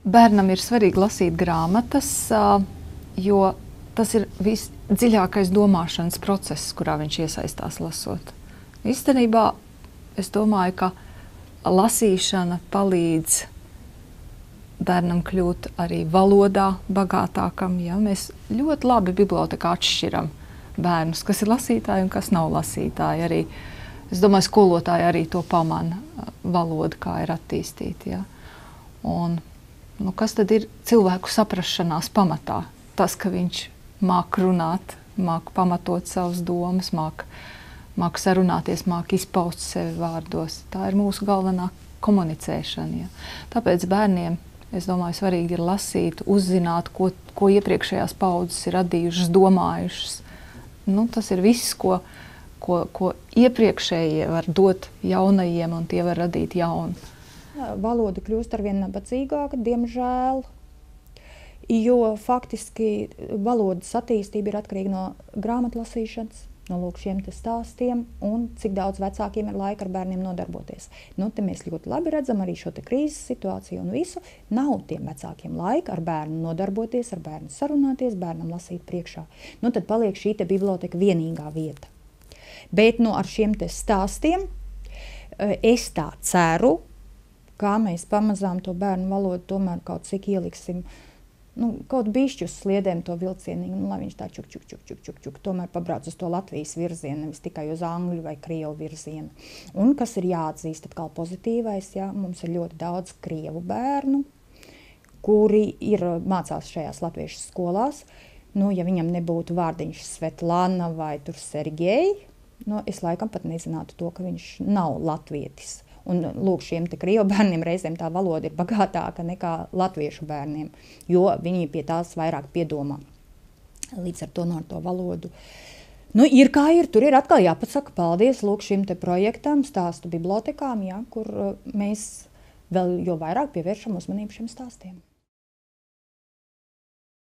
bērnam ir svarīgi lasīt grāmatas, jo tas ir visdziļākais domāšanas process, kurā viņš iesaistās lasot. Īstenībā es domāju, ka lasīšana palīdz bērnam kļūt arī valodā bagātākam. Ja? Mēs ļoti labi bibliotekā atšķiram bērnus, kas ir lasītāji un kas nav lasītāji. Arī, es domāju, skolotāji arī to pamana valodu, kā ir attīstīta. Ja? Un, kas tad ir cilvēku saprašanās pamatā? Tas, ka viņš māk runāt, māk pamatot savas domas, māk sarunāties, māk izpaust sevi vārdos. Tā ir mūsu galvenā komunicēšana. Ja? Tāpēc bērniem, es domāju, svarīgi ir lasīt, uzzināt, ko iepriekšējās paudzes ir radījušas, domājušas. Tas ir viss, ko iepriekšējie var dot jaunajiem, un tie var radīt jaunu. Valoda kļūst arvien nabadzīgāka, diemžēl, jo faktiski valodas attīstība ir atkarīga no grāmatlasīšanas, no šiem te stāstiem un cik daudz vecākiem ir laika ar bērniem nodarboties. Te mēs ļoti labi redzam arī šo te krīzes situāciju un visu. Nav tiem vecākiem laika ar bērnu nodarboties, ar bērnu sarunāties, bērnam lasīt priekšā. Tad paliek šī te biblioteka vienīgā vieta. Bet ar šiem te stāstiem es tā ceru, kā mēs pamazām to bērnu valodu tomēr kaut cik ieliksim, kaut bišķi uz sliedēm to vilcienīgi, lai viņš tā čuk, tomēr pabrauc uz to Latvijas virzienu, nevis tikai uz angļu vai krievu virzienu. Un kas ir jāatzīst atkal pozitīvais, mums ir ļoti daudz krievu bērnu, kuri mācās šajās latviešu skolās. Ja viņam nebūtu vārdiņš Svetlana vai tur Sergeji, es laikam pat nezinātu to, ka viņš nav latvietis. Un šiem te krievu bērniem reizēm tā valoda ir bagātāka nekā latviešu bērniem, jo viņi pie tās vairāk piedomā. Līdz ar to valodu. Ir kā ir, tur ir atkal jāpasaka paldies šim te projektam, stāstu bibliotekām, kur mēs vēl jo vairāk pievēršam uzmanību šiem stāstiem.